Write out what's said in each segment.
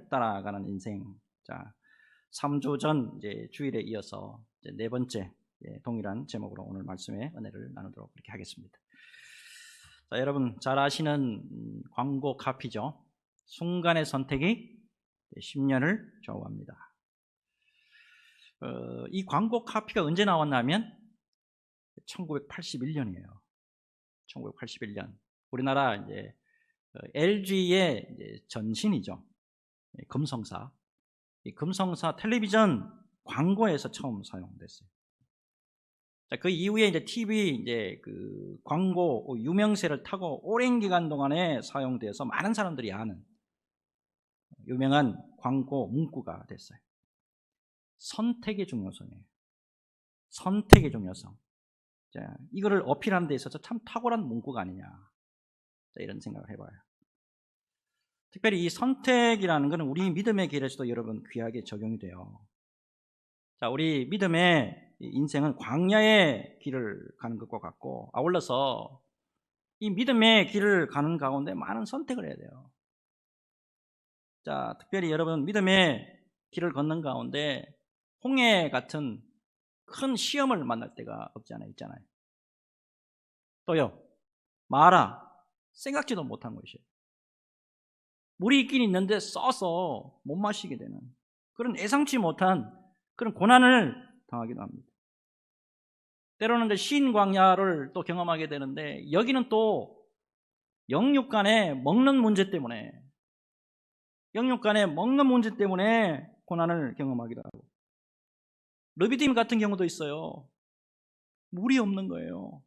따라가는 인생. 자, 3주 전 이제 주일에 이어서 이제 네 번째 동일한 제목으로 오늘 말씀의 은혜를 나누도록 그렇게 하겠습니다. 자, 여러분 잘 아시는 광고 카피죠. 순간의 선택이 10년을 좌우합니다. 이 광고 카피가 언제 나왔냐면 1981년이에요. 1981년 우리나라 이제 LG의 이제 전신이죠. 금성사. 이 금성사 텔레비전 광고에서 처음 사용됐어요. 자, 그 이후에 이제 TV 이제 그 광고 유명세를 타고 오랜 기간 동안에 사용돼서 많은 사람들이 아는 유명한 광고 문구가 됐어요. 선택의 중요성이에요. 선택의 중요성. 자, 이거를 어필하는 데 있어서 참 탁월한 문구가 아니냐. 자, 이런 생각을 해봐요. 특별히 이 선택이라는 것은 우리 믿음의 길에서도 여러분 귀하게 적용이 돼요. 자, 우리 믿음의 인생은 광야의 길을 가는 것과 같고, 아울러서 이 믿음의 길을 가는 가운데 많은 선택을 해야 돼요. 자, 특별히 여러분 믿음의 길을 걷는 가운데 홍해 같은 큰 시험을 만날 때가 없지 않아 있잖아요. 또요, 마라, 생각지도 못한 것이에요. 물이 있긴 있는데 써서 못 마시게 되는 그런 예상치 못한 그런 고난을 당하기도 합니다. 때로는 신광야를 또 경험하게 되는데, 여기는 또 영육 간에 먹는 문제 때문에 고난을 경험하기도 하고, 르비딤 같은 경우도 있어요. 물이 없는 거예요.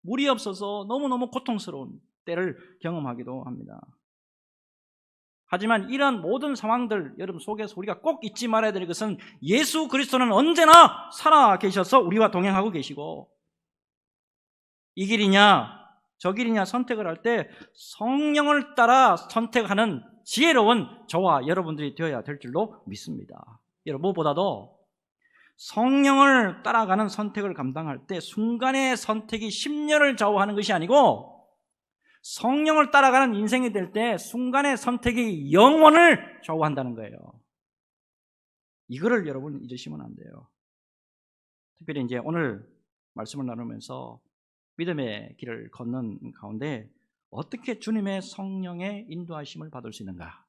물이 없어서 너무너무 고통스러운 때를 경험하기도 합니다. 하지만 이러한 모든 상황들 여러분 속에서 우리가 꼭 잊지 말아야 될 것은, 예수 그리스도는 언제나 살아 계셔서 우리와 동행하고 계시고, 이 길이냐 저 길이냐 선택을 할 때 성령을 따라 선택하는 지혜로운 저와 여러분들이 되어야 될 줄로 믿습니다. 여러분, 무엇보다도 성령을 따라가는 선택을 감당할 때 순간의 선택이 10년을 좌우하는 것이 아니고, 성령을 따라가는 인생이 될 때 순간의 선택이 영원을 좌우한다는 거예요. 이거를 여러분 잊으시면 안 돼요. 특별히 이제 오늘 말씀을 나누면서 믿음의 길을 걷는 가운데 어떻게 주님의 성령의 인도하심을 받을 수 있는가?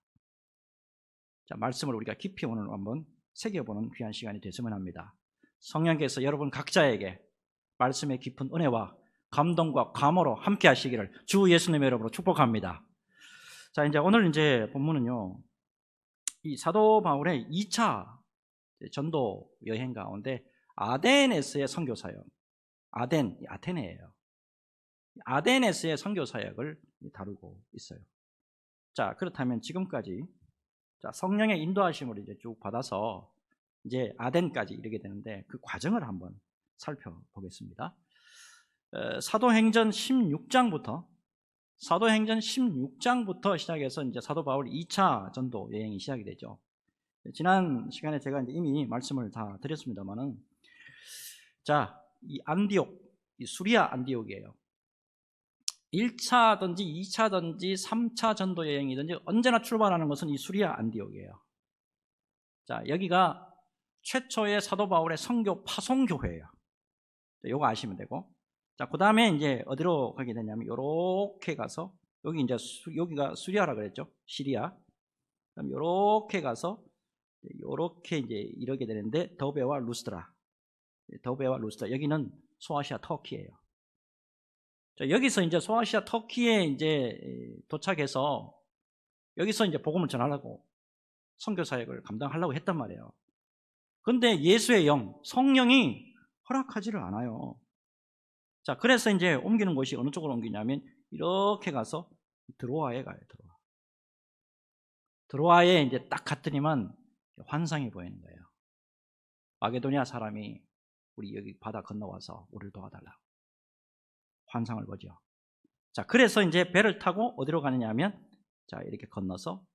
자, 말씀을 우리가 깊이 오늘 한번 새겨보는 귀한 시간이 됐으면 합니다. 성령께서 여러분 각자에게 말씀의 깊은 은혜와 감동과 감화로 함께 하시기를 주 예수님의 이름으로 축복합니다. 자, 이제 오늘 이제 본문은요, 이 사도 바울의 2차 전도 여행 가운데 아덴에서의 선교 사역, 아테네예요. 아덴에서의 선교 사역을 다루고 있어요. 자, 그렇다면 지금까지 성령의 인도하심을 이제 쭉 받아서 이제 아덴까지 이르게 되는데, 그 과정을 한번 살펴보겠습니다. 사도행전 16장부터 시작해서 이제 사도 바울 2차 전도 여행이 시작이 되죠. 지난 시간에 제가 이제 이미 말씀을 다 드렸습니다만은, 자, 이 안디옥, 이 수리아 안디옥이에요. 1차든지 2차든지 3차 전도 여행이든지 언제나 출발하는 것은 이 수리아 안디옥이에요. 자, 여기가 최초의 사도 바울의 선교 파송교회예요. 요거 아시면 되고, 자, 그 다음에 이제 어디로 가게 되냐면 요렇게 가서, 여기 이제 여기가 수리아라 그랬죠. 시리아. 그럼 요렇게 가서 요렇게 이제 이러게 되는데, 더베와 루스드라. 여기는 소아시아 터키예요. 자, 여기서 이제 소아시아 터키에 이제 도착해서 여기서 이제 복음을 전하려고 선교 사역을 감당하려고 했단 말이에요. 그런데 예수의 영, 성령이 허락하지를 않아요. 자, 그래서 이제 옮기는 곳이 어느 쪽으로 옮기냐면 이렇게 가서 드로아에 가요. 드로아에 이제 딱 갔더니만 환상이 보이는 거예요. 마게도니아 사람이 우리 여기 바다 건너와서 우리를 도와달라고 환상을 보죠. 자, 그래서 이제 배를 타고 어디로 가느냐 하면, 자, 이렇게 건너서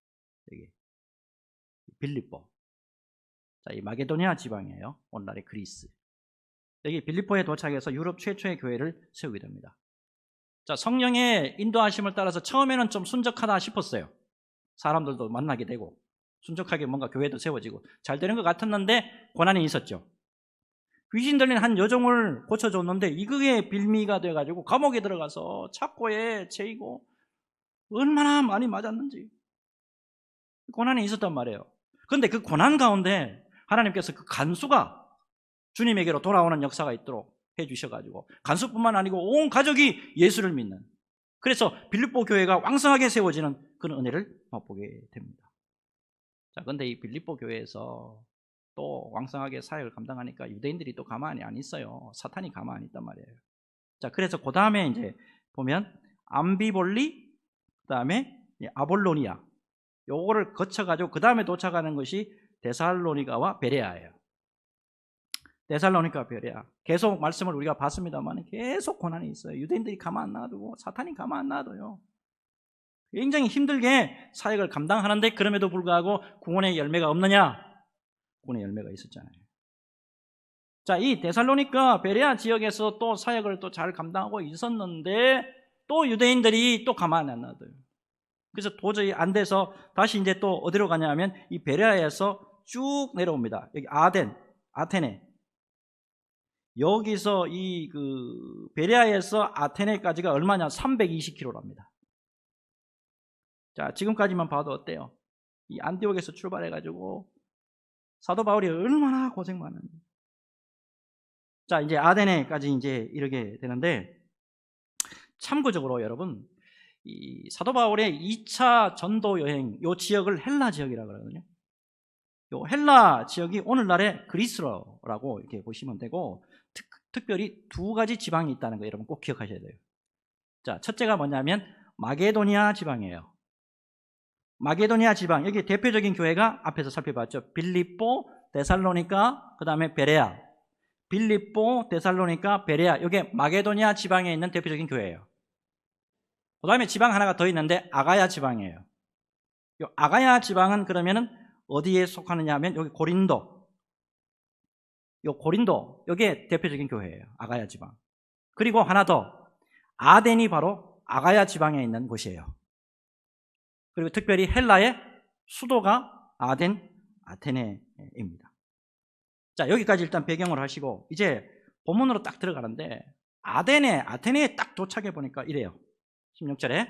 여기 빌립보. 자, 이 마게도니아 지방이에요. 오늘날의 그리스. 여기 빌립보에 도착해서 유럽 최초의 교회를 세우게 됩니다. 자, 성령의 인도하심을 따라서 처음에는 좀 순적하다 싶었어요. 사람들도 만나게 되고 순적하게 뭔가 교회도 세워지고 잘 되는 것 같았는데 고난이 있었죠. 귀신 들린 한 여종을 고쳐줬는데 이게 빌미가 돼가지고 감옥에 들어가서 착고에 채이고 얼마나 많이 맞았는지 고난이 있었단 말이에요. 그런데 그 고난 가운데 하나님께서 그 간수가 주님에게로 돌아오는 역사가 있도록 해주셔가지고 간수뿐만 아니고 온 가족이 예수를 믿는, 그래서 빌립보 교회가 왕성하게 세워지는 그런 은혜를 맛보게 됩니다. 자, 그런데 이 빌립보 교회에서 또 왕성하게 사역을 감당하니까 유대인들이 또 가만히 안 있어요. 사탄이 가만히 있단 말이에요. 자, 그래서 그 다음에 이제 보면 암비볼리, 그 다음에 아볼로니아, 요거를 거쳐가지고 그 다음에 도착하는 것이 데살로니가와 베레아예요. 데살로니가 베레아, 계속 말씀을 우리가 봤습니다만 계속 고난이 있어요. 유대인들이 가만 안 놔두고 사탄이 가만 안 놔둬요. 굉장히 힘들게 사역을 감당하는데 그럼에도 불구하고 구원의 열매가 없느냐? 구원의 열매가 있었잖아요. 자, 이 데살로니가 베레아 지역에서 또 사역을 또 잘 감당하고 있었는데 또 유대인들이 또 가만 안 놔둬요. 그래서 도저히 안 돼서 다시 이제 또 어디로 가냐면 이 베레아에서 쭉 내려옵니다. 여기 아테네. 여기서 이 그 베레아에서 아테네까지가 얼마냐? 320km랍니다. 자, 지금까지만 봐도 어때요? 이 안디옥에서 출발해가지고 사도 바울이 얼마나 고생 많은지. 자, 이제 아테네까지 이제 이르게 되는데, 참고적으로 여러분, 이 사도 바울의 2차 전도 여행, 요 지역을 헬라 지역이라고 그러거든요. 요 헬라 지역이 오늘날의 그리스라고 이렇게 보시면 되고, 특별히 두 가지 지방이 있다는 거 여러분 꼭 기억하셔야 돼요. 자, 첫째가 뭐냐면 마게도니아 지방이에요. 마게도니아 지방, 여기 대표적인 교회가 앞에서 살펴봤죠. 빌립보, 데살로니가, 그 다음에 베레아. 빌립보, 데살로니가, 베레아, 이게 마게도니아 지방에 있는 대표적인 교회예요. 그 다음에 지방 하나가 더 있는데 아가야 지방이에요. 이 아가야 지방은 그러면은 어디에 속하느냐 하면 여기 고린도, 요 고린도, 이게 대표적인 교회예요. 아가야 지방. 그리고 하나 더, 아덴이 바로 아가야 지방에 있는 곳이에요. 그리고 특별히 헬라의 수도가 아테네입니다. 자, 여기까지 일단 배경을 하시고 이제 본문으로 딱 들어가는데 아테네에 딱 도착해 보니까 이래요. 16절에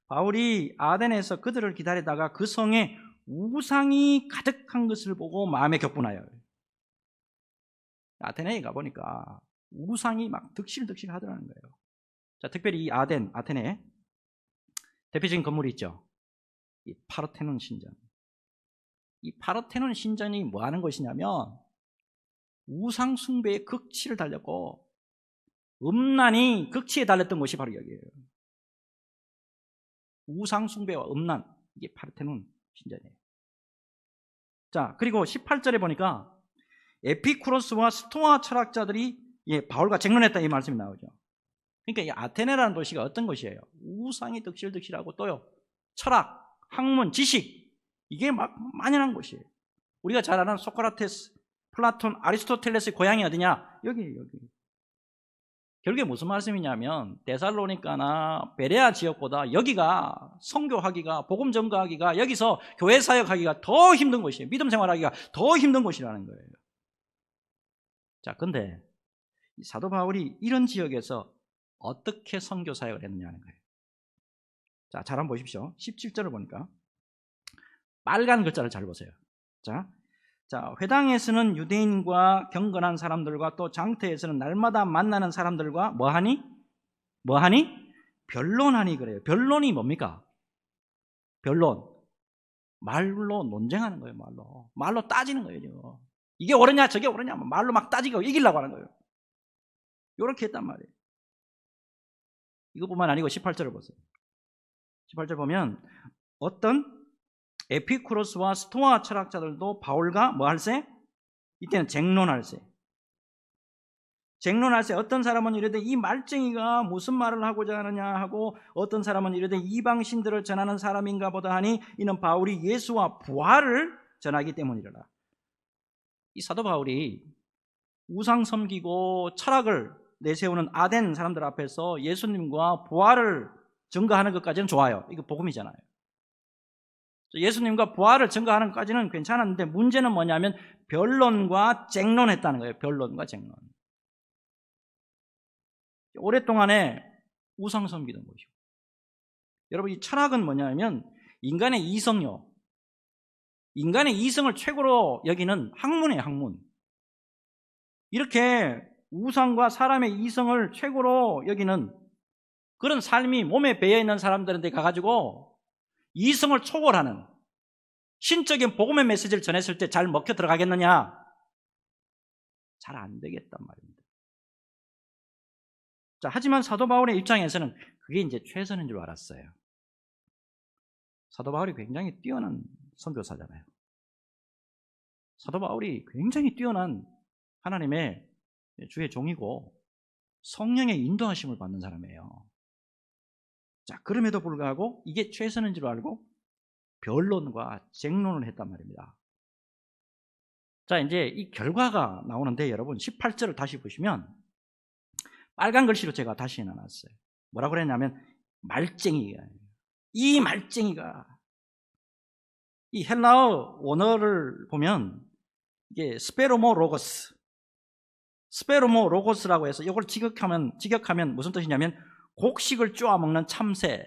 바울이 아테네에서 그들을 기다리다가 그 성에 우상이 가득한 것을 보고 마음에 격분하여. 아테네에 가보니까 우상이 막 득실득실 하더라는 거예요. 자, 특별히 이 아테네 대표적인 건물이 있죠. 이 파르테논 신전. 이 파르테논 신전이 뭐 하는 것이냐면 우상 숭배의 극치를 달렸고 음란이 극치에 달렸던 것이 바로 여기예요. 우상 숭배와 음란, 이게 파르테논 신전이에요. 자, 그리고 18절에 보니까 에피쿠로스와 스토아 철학자들이 바울과 쟁론했다 이 말씀이 나오죠. 그러니까 이 아테네라는 도시가 어떤 곳이에요? 우상이 득실득실하고 또요 철학, 학문, 지식, 이게 막 만연한 곳이에요. 우리가 잘 아는 소크라테스, 플라톤, 아리스토텔레스의 고향이 어디냐? 여기에요, 여기. 결국에 무슨 말씀이냐면 데살로니가나 베레아 지역보다 여기가 선교하기가, 복음 전가하기가, 여기서 교회 사역하기가 더 힘든 곳이에요. 믿음 생활하기가 더 힘든 곳이라는 거예요. 자, 근데 사도 바울이 이런 지역에서 어떻게 선교 사역을 했느냐는 거예요. 자, 잘 한번 보십시오. 17절을 보니까 빨간 글자를 잘 보세요. 자, 회당에서는 유대인과 경건한 사람들과 또 장터에서는 날마다 만나는 사람들과 뭐하니? 변론하니 그래요. 변론이 뭡니까? 변론. 말로 논쟁하는 거예요. 말로 따지는 거예요. 지금. 이게 옳으냐 저게 옳으냐 말로 막 따지고 이기려고 하는 거예요. 이렇게 했단 말이에요. 이것뿐만 아니고 18절을 보세요. 18절 보면 어떤 에피쿠로스와 스토아 철학자들도 바울과 뭐 할세? 이때는 쟁론할세. 어떤 사람은 이르되 이 말쟁이가 무슨 말을 하고자 하느냐 하고, 어떤 사람은 이르되 이방신들을 전하는 사람인가 보다 하니 이는 바울이 예수와 부활을 전하기 때문이라. 이 사도 바울이 우상 섬기고 철학을 내세우는 아덴 사람들 앞에서 예수님과 부활을 증거하는 것까지는 좋아요. 이거 복음이잖아요. 예수님과 부활을 증거하는 것까지는 괜찮았는데 문제는 뭐냐면 변론과 쟁론했다는 거예요. 변론과 쟁론. 오랫동안에 우상 섬기던 것이고, 여러분 이 철학은 뭐냐면 인간의 이성요, 인간의 이성을 최고로 여기는 학문이에요. 학문. 이렇게 우상과 사람의 이성을 최고로 여기는 그런 삶이 몸에 배어있는 사람들한테 가가지고 이성을 초월하는 신적인 복음의 메시지를 전했을 때 잘 먹혀 들어가겠느냐? 잘 안 되겠단 말입니다. 자, 하지만 사도 바울의 입장에서는 그게 이제 최선인 줄 알았어요. 사도 바울이 굉장히 뛰어난 선교사잖아요. 사도 바울이 굉장히 뛰어난 하나님의 주의 종이고 성령의 인도하심을 받는 사람이에요. 자, 그럼에도 불구하고 이게 최선인 줄 알고 변론과 쟁론을 했단 말입니다. 자, 이제 이 결과가 나오는데 여러분 18절을 다시 보시면 빨간 글씨로 제가 다시 해놨어요. 뭐라고 그랬냐면 말쟁이가, 이 말쟁이가, 이 헬라어 원어를 보면 이게 스페로모 로고스라고 해서 이걸 직역하면 무슨 뜻이냐면 곡식을 쪼아먹는 참새,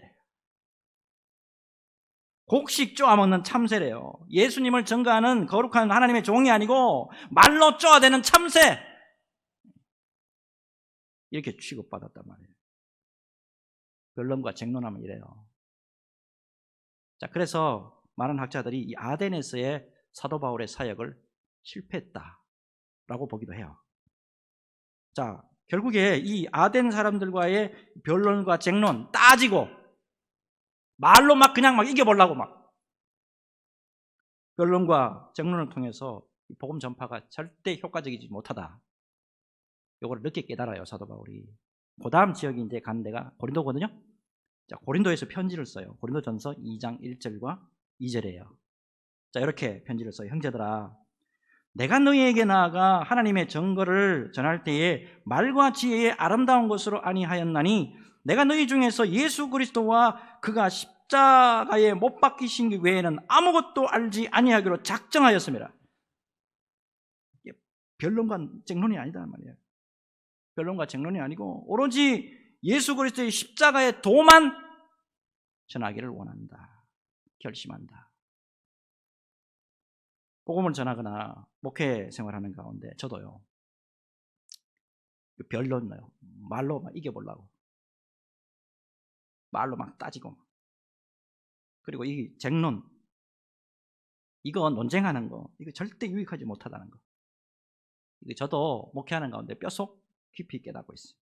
곡식 쪼아먹는 참새래요. 예수님을 증거하는 거룩한 하나님의 종이 아니고 말로 쪼아대는 참새, 이렇게 취급받았단 말이에요. 변론과 쟁론하면 이래요. 자, 그래서 많은 학자들이 이 아데네스의 사도 바울의 사역을 실패했다라고 보기도 해요. 자, 결국에 이 아덴 사람들과의 변론과 쟁론, 따지고 말로 그냥 이겨보려고 변론과 쟁론을 통해서 복음 전파가 절대 효과적이지 못하다. 이걸 늦게 깨달아요, 사도 바울이. 그 다음 지역이 이제 간 데가 고린도거든요. 자, 고린도에서 편지를 써요. 고린도전서 2장 1절과 2절이에요. 자, 이렇게 편지를 써요. 형제들아, 내가 너희에게 나아가 하나님의 증거를 전할 때에 말과 지혜의 아름다운 것으로 아니하였나니 내가 너희 중에서 예수 그리스도와 그가 십자가에 못 박히신 외에는 아무것도 알지 아니하기로 작정하였습니다. 변론과 쟁론이 아니다 말이에요. 변론과 쟁론이 아니고 오로지 예수 그리스도의 십자가의 도만 전하기를 원한다, 결심한다. 복음을 전하거나 목회 생활하는 가운데 저도요, 변론요, 말로 이겨보려고, 말로 따지고, 그리고 이 쟁론, 이거 논쟁하는 거, 이거 절대 유익하지 못하다는 거, 이거 저도 목회하는 가운데 뼛속 깊이 깨닫고 있어요.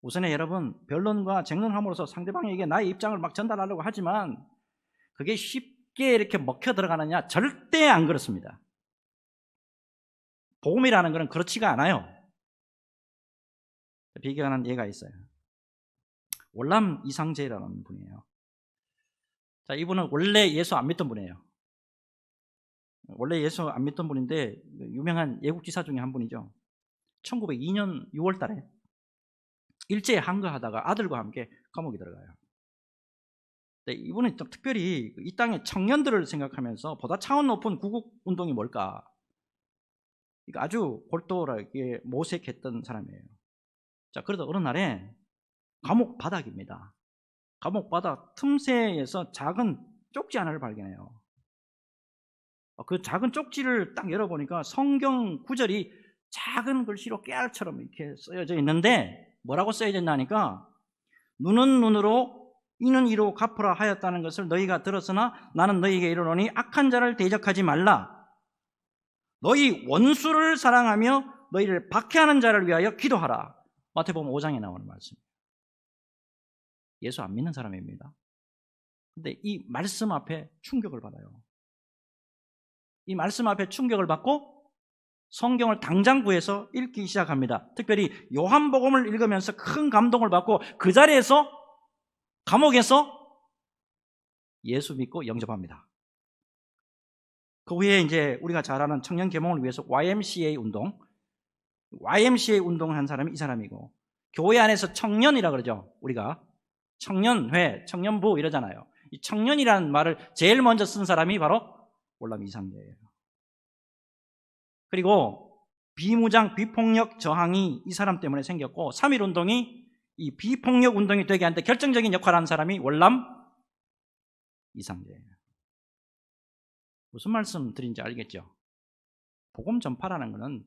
우선에 여러분, 변론과 쟁론함으로써 상대방에게 나의 입장을 전달하려고 하지만 그게 쉽게 이렇게 먹혀 들어가느냐? 절대 안 그렇습니다. 복음이라는 것은 그렇지가 않아요. 비교하는 예가 있어요. 월남 이상재라는 분이에요. 자, 이분은 원래 예수 안 믿던 분이에요. 원래 예수 안 믿던 분인데 유명한 예국지사 중에 한 분이죠. 1902년 6월 달에 일제에 항거하다가 아들과 함께 감옥에 들어가요. 이분은 좀 특별히 이 땅의 청년들을 생각하면서 보다 차원 높은 구국운동이 뭘까, 아주 골똘하게 모색했던 사람이에요. 자, 그러다 어느 날에 감옥 바닥입니다. 감옥 바닥 틈새에서 작은 쪽지 하나를 발견해요. 그 작은 쪽지를 딱 열어보니까 성경 구절이 작은 글씨로 깨알처럼 이렇게 쓰여져 있는데 뭐라고 쓰여져 있나니까, 눈은 눈으로 이는 이로 갚으라 하였다는 것을 너희가 들었으나 나는 너희에게 이르노니 악한 자를 대적하지 말라. 너희 원수를 사랑하며 너희를 박해하는 자를 위하여 기도하라. 마태복음 5장에 나오는 말씀입니다. 예수 안 믿는 사람입니다. 근데 이 말씀 앞에 충격을 받아요. 이 말씀 앞에 충격을 받고 성경을 당장 구해서 읽기 시작합니다. 특별히 요한복음을 읽으면서 큰 감동을 받고 그 자리에서, 감옥에서 예수 믿고 영접합니다. 그 후에 이제 우리가 잘 아는 청년 계몽을 위해서 YMCA 운동을 한 사람이 이 사람이고, 교회 안에서 청년이라 그러죠. 우리가 청년회, 청년부 이러잖아요. 이 청년이라는 말을 제일 먼저 쓴 사람이 바로 월남 이상계예요. 그리고 비무장 비폭력 저항이 이 사람 때문에 생겼고 3.1 운동이 이 비폭력 운동이 되게 하는데 결정적인 역할을 한 사람이 월남 이상계예요. 무슨 말씀 드린지 알겠죠? 복음 전파라는 것은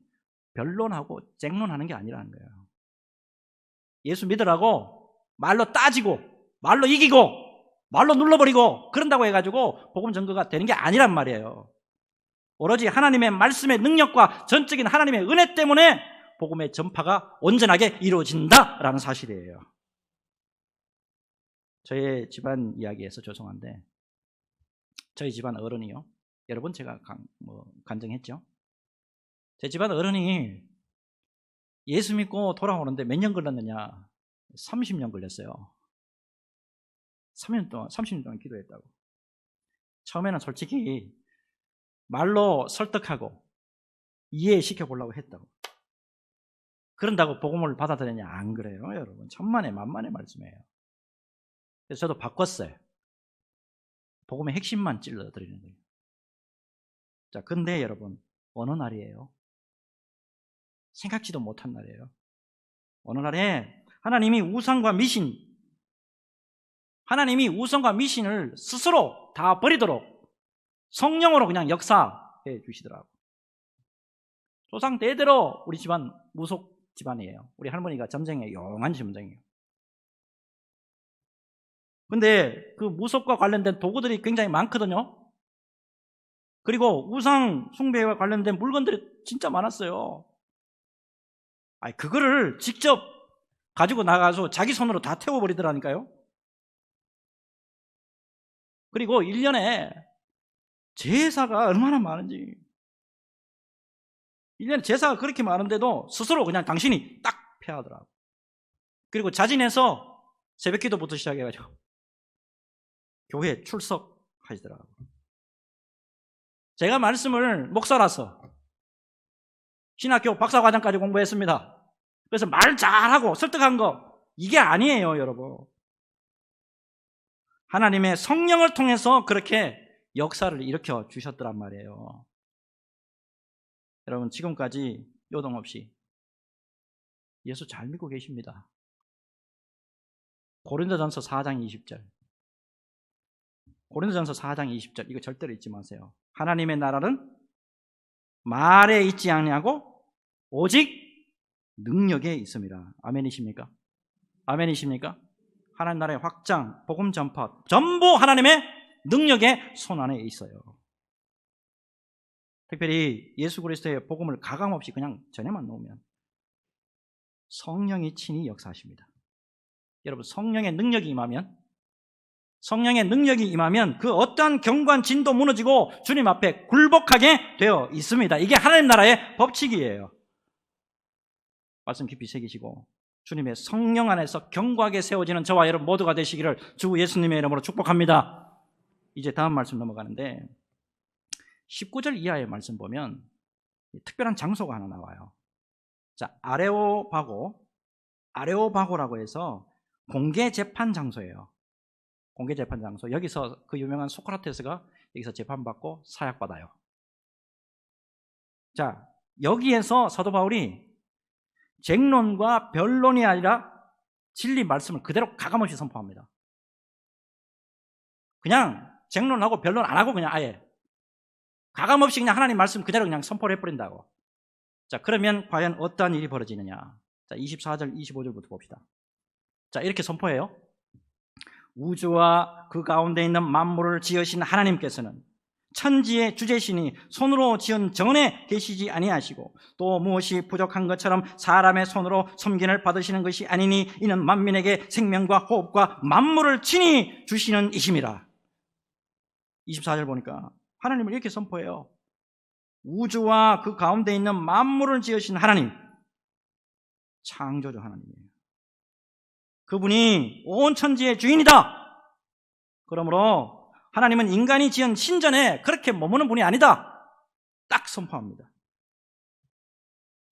변론하고 쟁론하는 게 아니라는 거예요. 예수 믿으라고 말로 따지고 말로 이기고 말로 눌러버리고 그런다고 해가지고 복음 전거가 되는 게 아니란 말이에요. 오로지 하나님의 말씀의 능력과 전적인 하나님의 은혜 때문에 복음의 전파가 온전하게 이루어진다라는 사실이에요. 저의 집안 이야기에서 죄송한데 저희 집안 어른이요. 여러분 제가 간증했죠. 제 집안 어른이 예수 믿고 돌아오는데 몇 년 걸렸느냐? 30년 걸렸어요. 30년 동안 기도했다고. 처음에는 솔직히 말로 설득하고 이해시켜 보려고 했다고. 그런다고 복음을 받아들였냐? 안 그래요, 여러분. 천만의 만만의 말씀이에요. 그래서 저도 바꿨어요. 복음의 핵심만 찔러드리는 거예요. 자, 근데 여러분, 어느 날이에요? 생각지도 못한 날이에요. 어느 날에 하나님이 우상과 미신을 스스로 다 버리도록 성령으로 그냥 역사해 주시더라고. 조상 대대로 우리 집안 무속 집안이에요. 우리 할머니가 점쟁이에요. 용한 점쟁이에요. 근데 그 무속과 관련된 도구들이 굉장히 많거든요. 그리고 우상 숭배와 관련된 물건들이 진짜 많았어요. 그거를 직접 가지고 나가서 자기 손으로 다 태워버리더라니까요. 그리고 1년에 제사가 얼마나 많은지. 1년에 제사가 그렇게 많은데도 스스로 그냥 당신이 딱 패하더라고. 그리고 자진해서 새벽기도부터 시작해가지고 교회에 출석하시더라고. 제가 말씀을 목사라서 신학교 박사과정까지 공부했습니다. 그래서 말 잘하고 설득한 거 이게 아니에요, 여러분. 하나님의 성령을 통해서 그렇게 역사를 일으켜 주셨더란 말이에요. 여러분, 지금까지 요동없이 예수 잘 믿고 계십니다. 고린도전서 4장 20절. 고린도전서 4장 20절. 이거 절대로 잊지 마세요. 하나님의 나라는 말에 있지 아니하고 오직 능력에 있습니다. 아멘이십니까? 아멘이십니까? 하나님 나라의 확장, 복음 전파 전부 하나님의 능력의 손안에 있어요. 특별히 예수 그리스도의 복음을 가감없이 그냥 전해만 놓으면 성령이 친히 역사하십니다. 여러분, 성령의 능력이 임하면 그 어떠한 경관 진도 무너지고 주님 앞에 굴복하게 되어 있습니다. 이게 하나님 나라의 법칙이에요. 말씀 깊이 새기시고 주님의 성령 안에서 견고하게 세워지는 저와 여러분 모두가 되시기를 주 예수님의 이름으로 축복합니다. 이제 다음 말씀 넘어가는데 19절 이하의 말씀 보면 특별한 장소가 하나 나와요. 자, 아레오바고라고 해서 공개 재판 장소예요. 공개 재판 장소. 여기서 그 유명한 소크라테스가 여기서 재판받고 사약받아요. 자, 여기에서 사도 바울이 쟁론과 변론이 아니라 진리 말씀을 그대로 가감없이 선포합니다. 그냥 쟁론하고 변론 안 하고 그냥 아예 가감없이 그냥 하나님 말씀 그대로 그냥 선포를 해버린다고. 자, 그러면 과연 어떠한 일이 벌어지느냐. 자, 24절 25절부터 봅시다. 자, 이렇게 선포해요. 우주와 그 가운데 있는 만물을 지으신 하나님께서는 천지의 주제시니 손으로 지은 전에 계시지 아니하시고 또 무엇이 부족한 것처럼 사람의 손으로 섬김을 받으시는 것이 아니니 이는 만민에게 생명과 호흡과 만물을 친히 주시는 이심이라. 24절 보니까 하나님을 이렇게 선포해요. 우주와 그 가운데 있는 만물을 지으신 하나님, 창조주 하나님이에요. 그분이 온 천지의 주인이다. 그러므로 하나님은 인간이 지은 신전에 그렇게 머무는 분이 아니다. 딱 선포합니다.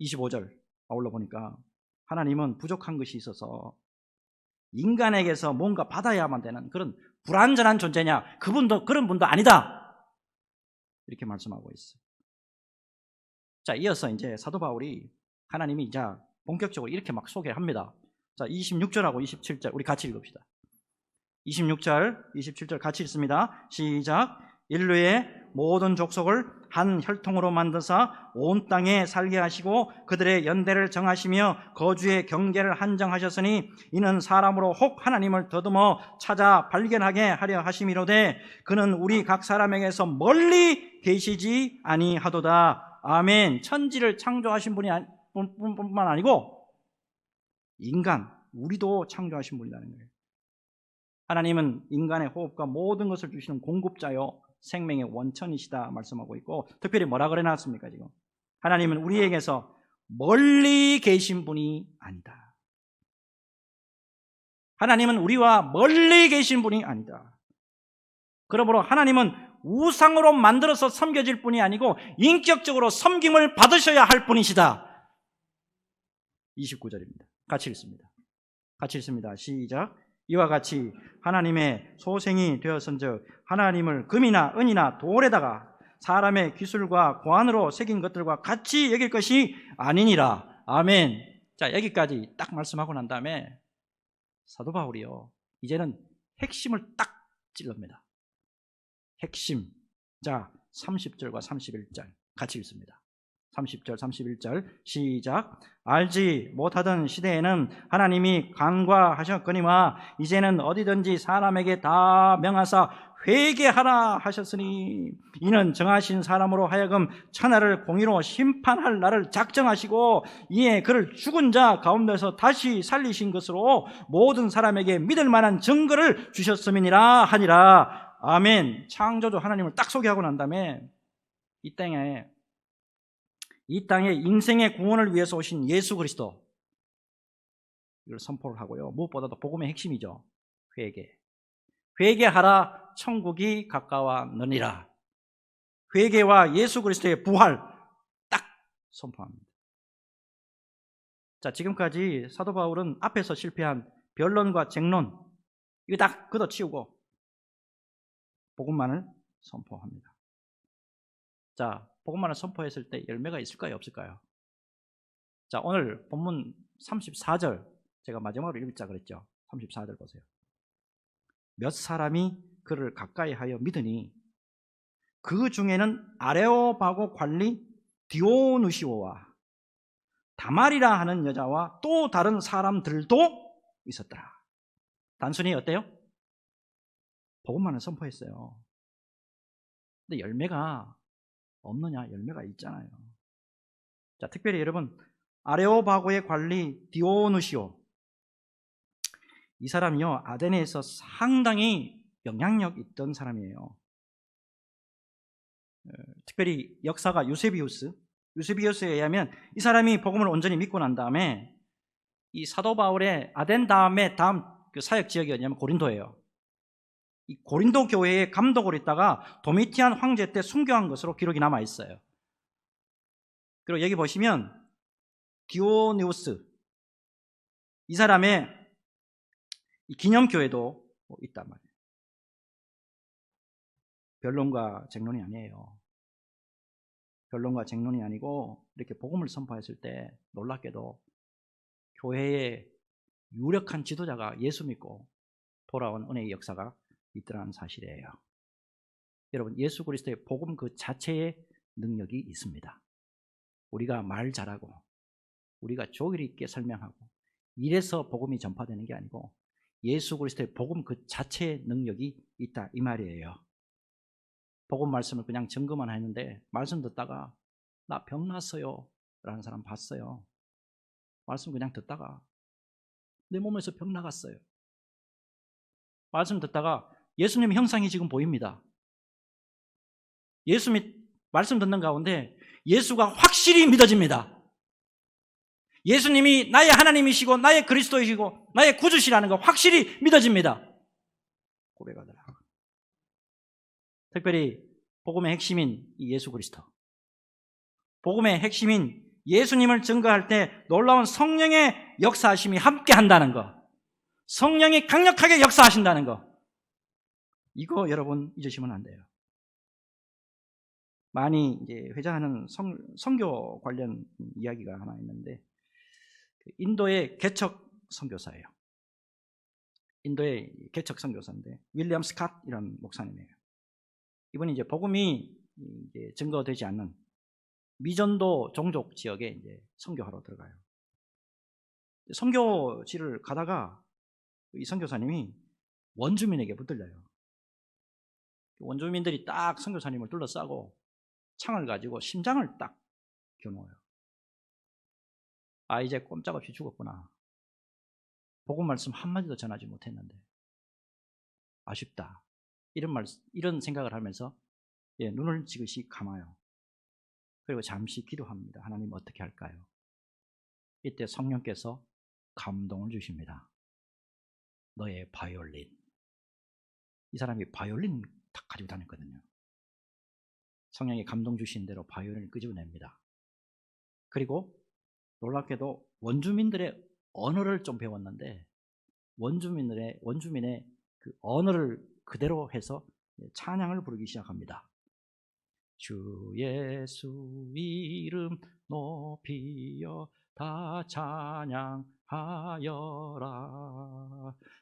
25절 아울러 보니까 하나님은 부족한 것이 있어서 인간에게서 뭔가 받아야만 되는 그런 불완전한 존재냐? 그분도 그런 분도 아니다. 이렇게 말씀하고 있어요. 자, 이어서 이제 사도 바울이 하나님이 이제 본격적으로 이렇게 막 소개합니다. 자, 26절하고 27절 우리 같이 읽읍시다. 26절, 27절 같이 읽습니다. 시작. 인류의 모든 족속을 한 혈통으로 만드사 온 땅에 살게 하시고 그들의 연대를 정하시며 거주의 경계를 한정하셨으니 이는 사람으로 혹 하나님을 더듬어 찾아 발견하게 하려 하심이로되 그는 우리 각 사람에게서 멀리 계시지 아니하도다. 아멘. 천지를 창조하신 분이 뿐만 아니고 인간, 우리도 창조하신 분이라는 거예요. 하나님은 인간의 호흡과 모든 것을 주시는 공급자요 생명의 원천이시다 말씀하고 있고, 특별히 뭐라 그래놨습니까? 지금 하나님은 우리에게서 멀리 계신 분이 아니다. 하나님은 우리와 멀리 계신 분이 아니다. 그러므로 하나님은 우상으로 만들어서 섬겨질 분이 아니고 인격적으로 섬김을 받으셔야 할 분이시다. 29절입니다. 같이 읽습니다. 같이 읽습니다. 시작. 이와 같이 하나님의 소생이 되었은즉 하나님을 금이나 은이나 돌에다가 사람의 기술과 고안으로 새긴 것들과 같이 여길 것이 아니니라. 아멘. 자, 여기까지 딱 말씀하고 난 다음에 사도 바울이요, 이제는 핵심을 딱 찔릅니다. 핵심. 자, 30절과 31절 같이 읽습니다. 30절, 31절 시작. 알지 못하던 시대에는 하나님이 간과하셨거니와 이제는 어디든지 사람에게 다 명하사 회개하라 하셨으니 이는 정하신 사람으로 하여금 천하를 공의로 심판할 날을 작정하시고 이에 그를 죽은 자 가운데서 다시 살리신 것으로 모든 사람에게 믿을 만한 증거를 주셨음이니라 하니라. 아멘. 창조주 하나님을 딱 소개하고 난 다음에 이 땅에 인생의 구원을 위해서 오신 예수 그리스도, 이걸 선포를 하고요. 무엇보다도 복음의 핵심이죠. 회개. 회개하라, 천국이 가까웠느니라. 회개와 예수 그리스도의 부활 딱 선포합니다. 자, 지금까지 사도 바울은 앞에서 실패한 변론과 쟁론, 이거 딱 걷어치우고 복음만을 선포합니다. 자, 복음만을 선포했을 때 열매가 있을까요? 없을까요? 자, 오늘 본문 34절 제가 마지막으로 읽자 그랬죠. 34절 보세요. 몇 사람이 그를 가까이 하여 믿으니 그 중에는 아레오바고 관리 디오누시오와 다말이라 하는 여자와 또 다른 사람들도 있었더라. 단순히 어때요? 복음만을 선포했어요. 근데 열매가 없느냐? 열매가 있잖아요. 자, 특별히 여러분, 아레오바고의 관리 디오누시오, 이 사람이요 아테네에서 상당히 영향력 있던 사람이에요. 특별히 역사가 유세비우스에 의하면 이 사람이 복음을 온전히 믿고 난 다음에 이 사도 바울의 아덴 다음에 다음 그 사역 지역이 어디냐면 고린도예요. 이 고린도 교회의 감독으로 있다가 도미티안 황제 때 순교한 것으로 기록이 남아 있어요. 그리고 여기 보시면 디오니우스, 이 사람의 이 기념교회도 있단 말이에요. 변론과 쟁론이 아니에요. 변론과 쟁론이 아니고 이렇게 복음을 선포했을 때 놀랍게도 교회의 유력한 지도자가 예수 믿고 돌아온 은혜의 역사가 있더라는 사실이에요. 여러분, 예수 그리스도의 복음 그 자체의 능력이 있습니다. 우리가 말 잘하고 우리가 조리 있게 설명하고 이래서 복음이 전파되는 게 아니고 예수 그리스도의 복음 그 자체의 능력이 있다, 이 말이에요. 복음 말씀을 그냥 증거만 했는데 말씀 듣다가 나 병 났어요 라는 사람 봤어요. 말씀 그냥 듣다가 내 몸에서 병 나갔어요. 말씀 듣다가 예수님 형상이 지금 보입니다. 말씀 듣는 가운데 예수가 확실히 믿어집니다. 예수님이 나의 하나님이시고 나의 그리스도이시고 나의 구주시라는 거 확실히 믿어집니다. 고백하더라. 특별히 복음의 핵심인 이 예수 그리스도, 복음의 핵심인 예수님을 증거할 때 놀라운 성령의 역사하심이 함께 한다는 거, 성령이 강력하게 역사하신다는 거, 이거 여러분 잊으시면 안 돼요. 많이 이제 회자하는 선교 관련 이야기가 하나 있는데, 인도의 개척 선교사예요. 인도의 개척 선교사인데 윌리엄 스캇이라는 목사님이에요. 이분이 이제 복음이 이제 증거되지 않는 미전도 종족 지역에 이제 선교하러 들어가요. 선교지를 가다가 이 선교사님이 원주민에게 붙들려요. 원주민들이 딱 선교사님을 둘러싸고 창을 가지고 심장을 딱 겨누어요. 아, 이제 꼼짝없이 죽었구나. 복음 말씀 한마디도 전하지 못했는데 아쉽다. 이런 생각을 하면서 눈을 지그시 감아요. 그리고 잠시 기도합니다. 하나님 어떻게 할까요? 이때 성령께서 감동을 주십니다. 너의 바이올린. 이 사람이 바이올린 다 가지고 다녔거든요. 성령이 감동 주신 대로 바이올린을 끄집어냅니다. 그리고 놀랍게도 원주민들의 언어를 좀 배웠는데 원주민의 그 언어를 그대로 해서 찬양을 부르기 시작합니다. 주 예수 이름 높이여 다 찬양하여라.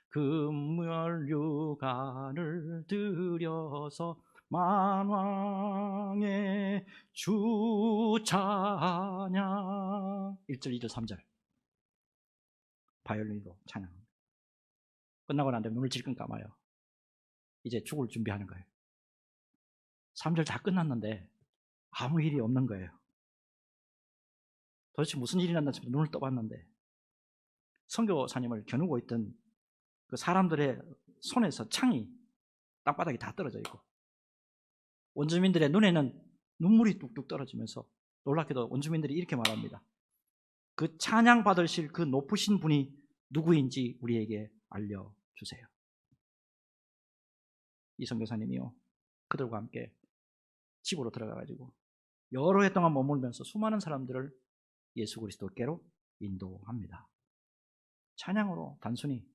금물 유관을 들여서 만왕의 주 찬양. 1절, 2절, 3절 바이올린으로 찬양합니다. 끝나고 난 다음에 눈을 질끈 감아요. 이제 죽을 준비하는 거예요. 3절 다 끝났는데 아무 일이 없는 거예요. 도대체 무슨 일이 났나 싶어 눈을 떠봤는데 선교사님을 겨누고 있던 그 사람들의 손에서 창이 땅바닥에 다 떨어져 있고 원주민들의 눈에는 눈물이 뚝뚝 떨어지면서 놀랍게도 원주민들이 이렇게 말합니다. 그 찬양 받으실 그 높으신 분이 누구인지 우리에게 알려주세요. 이 선교사님이요, 그들과 함께 집으로 들어가가지고 여러 해 동안 머물면서 수많은 사람들을 예수 그리스도께로 인도합니다. 찬양으로 단순히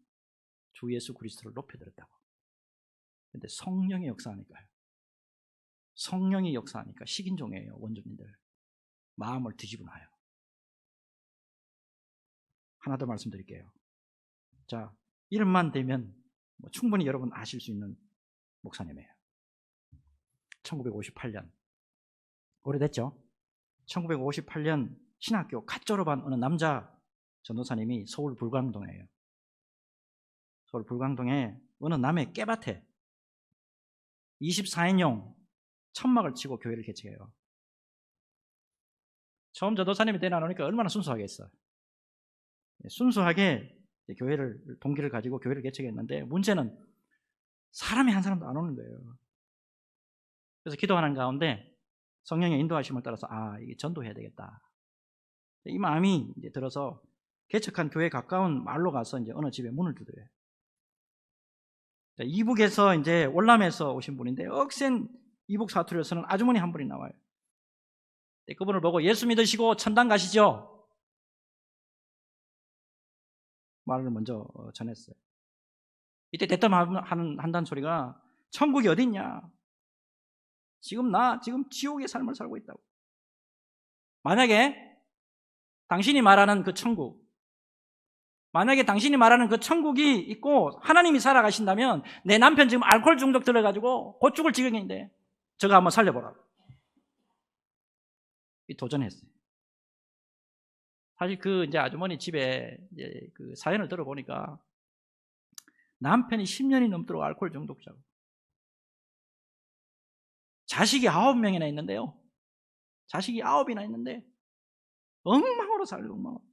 주 예수 그리스도를 높여드렸다고. 그런데 성령이 역사하니까요. 성령이 역사하니까 식인종이에요. 원주민들 마음을 뒤집어놔요. 하나 더 말씀드릴게요. 자, 이름만 되면 충분히 여러분 아실 수 있는 목사님이에요. 1958년 오래됐죠? 1958년 신학교 갓 졸업한 어느 남자 전도사님이 서울 불광동이에요. 서울 불광동에 어느 남의 깨밭에 24인용 천막을 치고 교회를 개척해요. 처음 전도사님이 되나오니까 얼마나 순수하겠어요. 순수하게 동기를 가지고 교회를 개척했는데 문제는 사람이 한 사람도 안 오는 거예요. 그래서 기도하는 가운데 성령의 인도하심을 따라서 이게 전도해야 되겠다. 이 마음이 이제 들어서 개척한 교회에 가까운 마을로 가서 이제 어느 집에 문을 두드려요. 이북에서 이제 월남에서 오신 분인데 억센 이북 사투리를 쓰는 아주머니 한 분이 나와요. 그분을 보고 예수 믿으시고 천당 가시죠? 말을 먼저 전했어요. 이때 대뜸한다는 소리가 천국이 어디 있냐? 지금 지옥의 삶을 살고 있다고. 만약에 당신이 말하는 그 천국, 만약에 당신이 말하는 그 천국이 있고 하나님이 살아가신다면 내 남편 지금 알코올 중독 들어가지고 곧 죽을 지경인데 저거 한번 살려보라고. 도전했어요. 사실 그 이제 아주머니 집에 이제 그 사연을 들어보니까 남편이 10년이 넘도록 알코올 중독자고 자식이 9명이나 있는데요. 자식이 9이나 있는데 엉망으로 살고 엉망으로.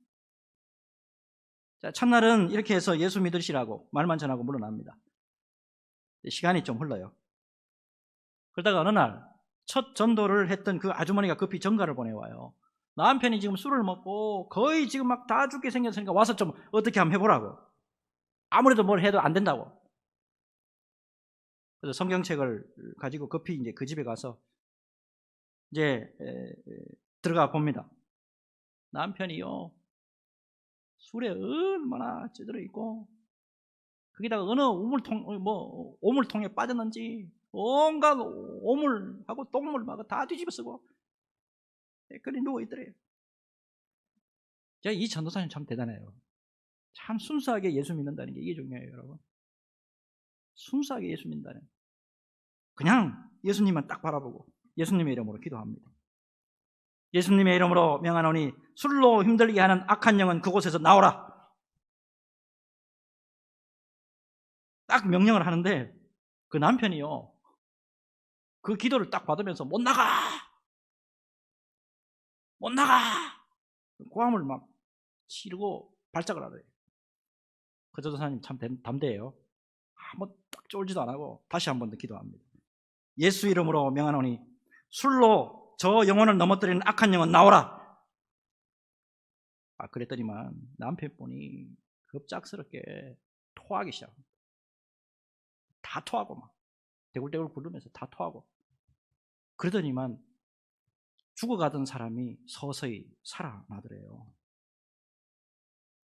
자, 첫날은 이렇게 해서 예수 믿으시라고 말만 전하고 물러납니다. 시간이 좀 흘러요. 그러다가 어느 날 첫 전도를 했던 그 아주머니가 급히 전가를 보내와요. 남편이 지금 술을 먹고 거의 지금 막 다 죽게 생겼으니까 와서 좀 어떻게 한번 해보라고. 아무래도 뭘 해도 안 된다고. 그래서 성경책을 가지고 급히 이제 그 집에 가서 이제 들어가 봅니다. 남편이요 술에 얼마나 찌들어 있고 거기다가 어느 오물통에 빠졌는지 온갖 오물하고 똥물하고 다 뒤집어 쓰고 그리 누워 있더래요. 이 전도사님 참 대단해요. 참 순수하게 예수 믿는다는 게 이게 중요해요, 여러분. 순수하게 예수 믿는다는, 그냥 예수님만 딱 바라보고 예수님의 이름으로 기도합니다. 예수님의 이름으로 명하노니 술로 힘들게 하는 악한 영은 그곳에서 나오라. 딱 명령을 하는데 그 남편이요, 그 기도를 딱 받으면서 못 나가 고함을 막 치르고 발작을 하래요. 그 전도사님 참 담대해요. 한번 딱 쫄지도 안 하고 다시 한 번 더 기도합니다. 예수 이름으로 명하노니 술로 저 영혼을 넘어뜨리는 악한 영은 나오라. 그랬더니만 남편분이 급작스럽게 토하기 시작합니다. 다 토하고 막 대굴대굴 굴르면서 다 토하고, 그러더니만 죽어가던 사람이 서서히 살아나더래요.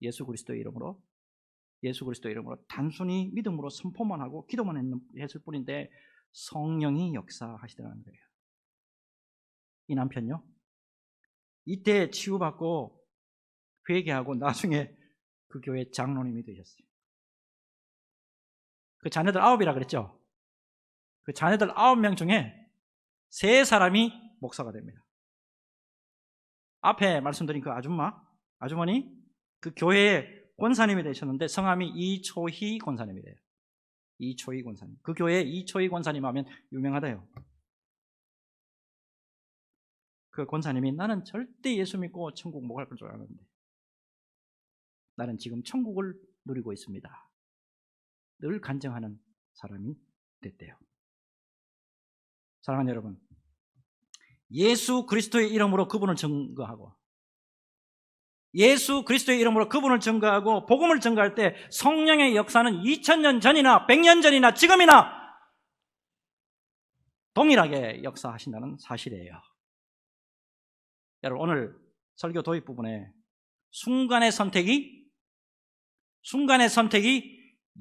예수 그리스도의 이름으로 단순히 믿음으로 선포만 하고 기도만 했을 뿐인데 성령이 역사하시더라는 거예요. 이 남편요, 이때 치유받고 회개하고 나중에 그 교회 장로님이 되셨어요. 그 자녀들 9이라 그랬죠. 그 자녀들 9명 중에 3사람이 목사가 됩니다. 앞에 말씀드린 그 아주머니, 그 교회의 권사님이 되셨는데 성함이 이초희 권사님이래요. 이초희 권사님. 그 교회에 이초희 권사님 하면 유명하대요. 그 권사님이 나는 절대 예수 믿고 천국 못 갈 줄 알았는데 나는 지금 천국을 누리고 있습니다. 늘 간증하는 사람이 됐대요. 사랑하는 여러분, 예수 그리스도의 이름으로 그분을 증거하고 예수 그리스도의 이름으로 그분을 증거하고 복음을 증거할 때 성령의 역사는 2000년 전이나 100년 전이나 지금이나 동일하게 역사하신다는 사실이에요. 여러분, 오늘 설교 도입 부분에 순간의 선택이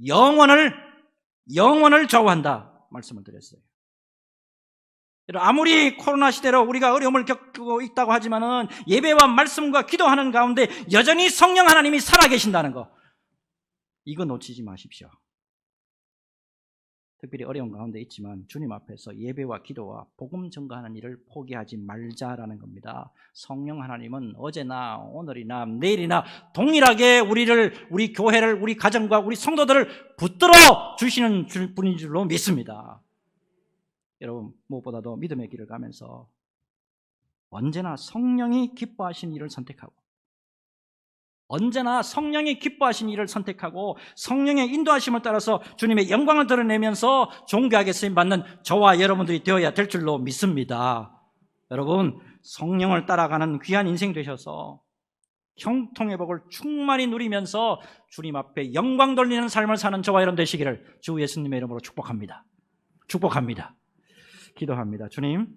영원을 좌우한다 말씀을 드렸어요. 아무리 코로나 시대로 우리가 어려움을 겪고 있다고 하지만은 예배와 말씀과 기도하는 가운데 여전히 성령 하나님이 살아계신다는 거, 이거 놓치지 마십시오. 특별히 어려운 가운데 있지만 주님 앞에서 예배와 기도와 복음 증거하는 일을 포기하지 말자라는 겁니다. 성령 하나님은 어제나 오늘이나 내일이나 동일하게 우리 교회를, 우리 가정과 우리 성도들을 붙들어 주시는 분인 줄로 믿습니다. 여러분, 무엇보다도 믿음의 길을 가면서 언제나 성령이 기뻐하신 일을 선택하고 성령의 인도하심을 따라서 주님의 영광을 드러내면서 존귀하게 쓰임받는 저와 여러분들이 되어야 될 줄로 믿습니다. 여러분, 성령을 따라가는 귀한 인생 되셔서 형통의 복을 충만히 누리면서 주님 앞에 영광 돌리는 삶을 사는 저와 여러분 되시기를 주 예수님의 이름으로 축복합니다. 기도합니다. 주님,